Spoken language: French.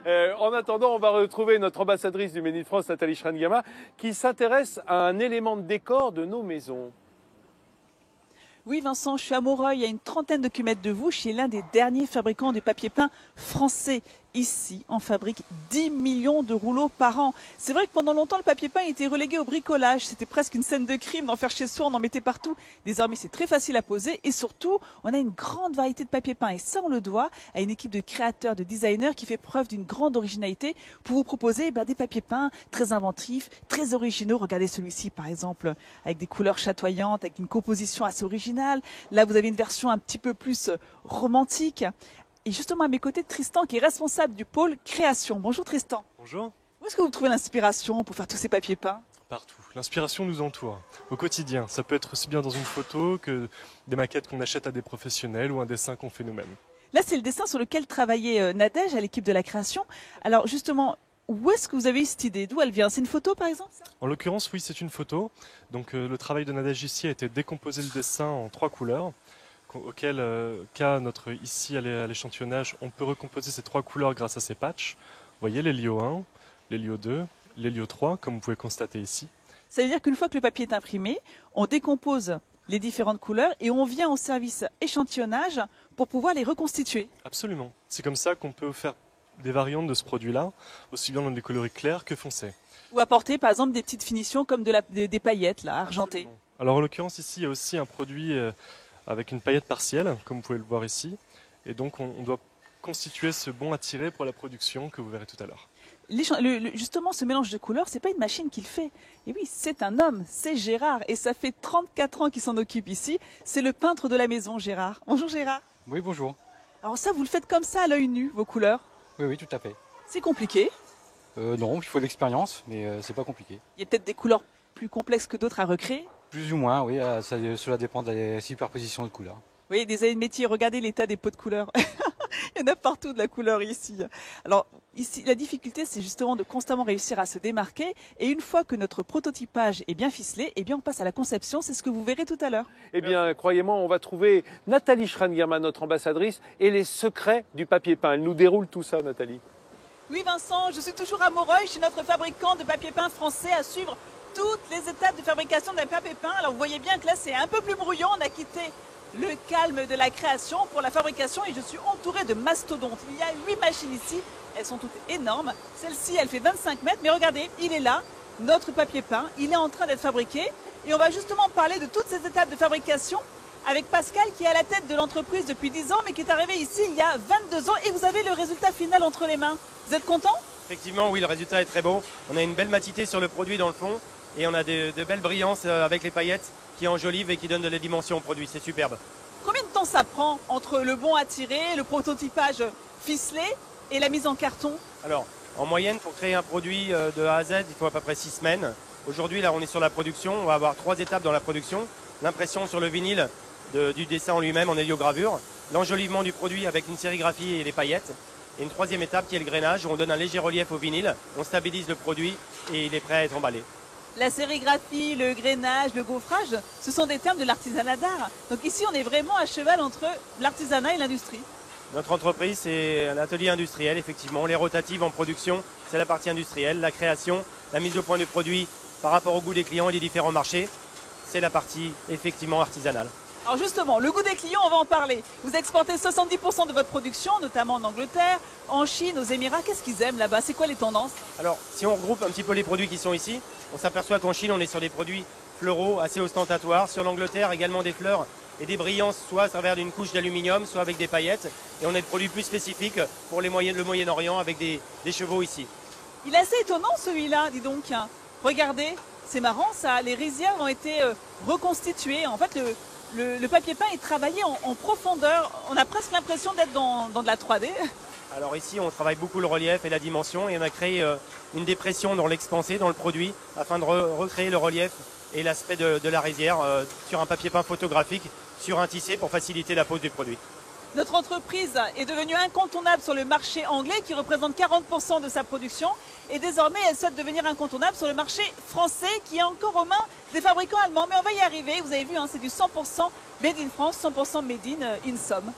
En attendant, on va retrouver notre ambassadrice du Made in France, Nathalie Schrengama, qui s'intéresse à un élément de décor de nos maisons. Oui Vincent, je suis à Moreuil, à une trentaine de kilomètres de vous, chez l'un des derniers fabricants de papier peint français. Ici, on fabrique 10 millions de rouleaux par an. C'est vrai que pendant longtemps, le papier peint était relégué au bricolage. C'était presque une scène de crime d'en faire chez soi, on en mettait partout. Désormais, c'est très facile à poser et surtout, on a une grande variété de papier peint. Et ça, on le doit à une équipe de créateurs, de designers qui fait preuve d'une grande originalité pour vous proposer des papiers peints très inventifs, très originaux. Regardez celui-ci, par exemple, avec des couleurs chatoyantes, avec une composition assez originale. Là, vous avez une version un petit peu plus romantique. Et justement à mes côtés, Tristan, qui est responsable du pôle création. Bonjour Tristan. Bonjour. Où est-ce que vous trouvez l'inspiration pour faire tous ces papiers peints? Partout. L'inspiration nous entoure au quotidien. Ça peut être aussi bien dans une photo que des maquettes qu'on achète à des professionnels ou un dessin qu'on fait nous-mêmes. Là, c'est le dessin sur lequel travaillait Nadège à l'équipe de la création. Alors justement, où est-ce que vous avez eu cette idée? D'où elle vient? C'est une photo par exemple ça? En l'occurrence, oui, c'est une photo. Donc le travail de Nadège ici a été de décomposer le dessin en 3 couleurs. Auquel cas ici à l'échantillonnage, on peut recomposer ces 3 couleurs grâce à ces patchs. Vous voyez l'hélio 1, l'hélio 2, l'hélio 3, comme vous pouvez constater ici. Ça veut dire qu'une fois que le papier est imprimé, on décompose les différentes couleurs et on vient au service échantillonnage pour pouvoir les reconstituer. Absolument. C'est comme ça qu'on peut faire des variantes de ce produit-là, aussi bien dans des coloris clairs que foncés. Ou apporter par exemple des petites finitions comme des paillettes là, argentées. Absolument. Alors en l'occurrence ici, il y a aussi un produit avec une paillette partielle, comme vous pouvez le voir ici. Et donc on doit constituer ce bon à tirer pour la production que vous verrez tout à l'heure. Justement, ce mélange de couleurs, c'est pas une machine qui le fait. Et oui, c'est un homme, c'est Gérard. Et ça fait 34 ans qu'il s'en occupe ici. C'est le peintre de la maison, Gérard. Bonjour Gérard. Oui, bonjour. Alors ça, vous le faites comme ça à l'œil nu, vos couleurs? Oui, tout à fait. C'est compliqué? Non, il faut de l'expérience, mais c'est pas compliqué. Il y a peut-être des couleurs plus complexes que d'autres à recréer? Plus ou moins, oui, cela dépend de la superposition de couleurs. Oui, des années de métier, regardez l'état des pots de couleurs. Il y en a partout de la couleur ici. Alors ici, la difficulté, c'est justement de constamment réussir à se démarquer. Et une fois que notre prototypage est bien ficelé, eh bien, on passe à la conception. C'est ce que vous verrez tout à l'heure. Eh bien, croyez-moi, on va trouver Nathalie Schrengama, notre ambassadrice, et les secrets du papier peint. Elle nous déroule tout ça, Nathalie. Oui, Vincent, je suis toujours à Moreuil, chez notre fabricant de papier peint français, à suivre toutes les étapes de fabrication d'un papier peint. Alors vous voyez bien que là, c'est un peu plus brouillon. On a quitté le calme de la création pour la fabrication et je suis entourée de mastodontes. Il y a 8 machines ici, elles sont toutes énormes. Celle-ci, elle fait 25 mètres, mais regardez, il est là, notre papier peint, il est en train d'être fabriqué. Et on va justement parler de toutes ces étapes de fabrication avec Pascal qui est à la tête de l'entreprise depuis 10 ans, mais qui est arrivé ici il y a 22 ans et vous avez le résultat final entre les mains. Vous êtes content? Effectivement, oui, le résultat est très beau. On a une belle matité sur le produit dans le fond et on a de belles brillances avec les paillettes qui enjolivent et qui donnent de la dimension au produit. C'est superbe. Combien de temps ça prend entre le bon à tirer, le prototypage ficelé et la mise en carton? Alors, en moyenne, pour créer un produit de A à Z, il faut à peu près 6 semaines. Aujourd'hui, là, on est sur la production. On va avoir 3 étapes dans la production. L'impression sur le vinyle du dessin en lui-même en héliogravure, l'enjolivement du produit avec une sérigraphie et les paillettes, et une 3e étape qui est le grainage, où on donne un léger relief au vinyle, on stabilise le produit et il est prêt à être emballé. La sérigraphie, le grainage, le gaufrage, ce sont des termes de l'artisanat d'art. Donc ici, on est vraiment à cheval entre l'artisanat et l'industrie. Notre entreprise, c'est un atelier industriel, effectivement. Les rotatives en production, c'est la partie industrielle. La création, la mise au point du produit par rapport au goût des clients et des différents marchés, c'est la partie, effectivement, artisanale. Alors justement, le goût des clients, on va en parler. Vous exportez 70% de votre production, notamment en Angleterre, en Chine, aux Émirats. Qu'est-ce qu'ils aiment là-bas? C'est quoi les tendances? Alors, si on regroupe un petit peu les produits qui sont ici, on s'aperçoit qu'en Chine, on est sur des produits fleuraux assez ostentatoires. Sur l'Angleterre, également des fleurs et des brillances, soit à travers d'une couche d'aluminium, soit avec des paillettes. Et on a des produits plus spécifiques pour le Moyen-Orient avec des chevaux ici. Il est assez étonnant celui-là, dis donc. Regardez, c'est marrant ça. Les rizières ont été reconstituées. En fait, le papier peint est travaillé en profondeur. On a presque l'impression d'être dans de la 3D. Alors ici, on travaille beaucoup le relief et la dimension et on a créé une dépression dans l'expansé, dans le produit, afin de recréer le relief et l'aspect de la rizière sur un papier peint photographique, sur un tissé pour faciliter la pose du produit. Notre entreprise est devenue incontournable sur le marché anglais qui représente 40% de sa production et désormais elle souhaite devenir incontournable sur le marché français qui est encore aux mains des fabricants allemands. Mais on va y arriver, vous avez vu, hein, c'est du 100% made in France, 100% made in Somme.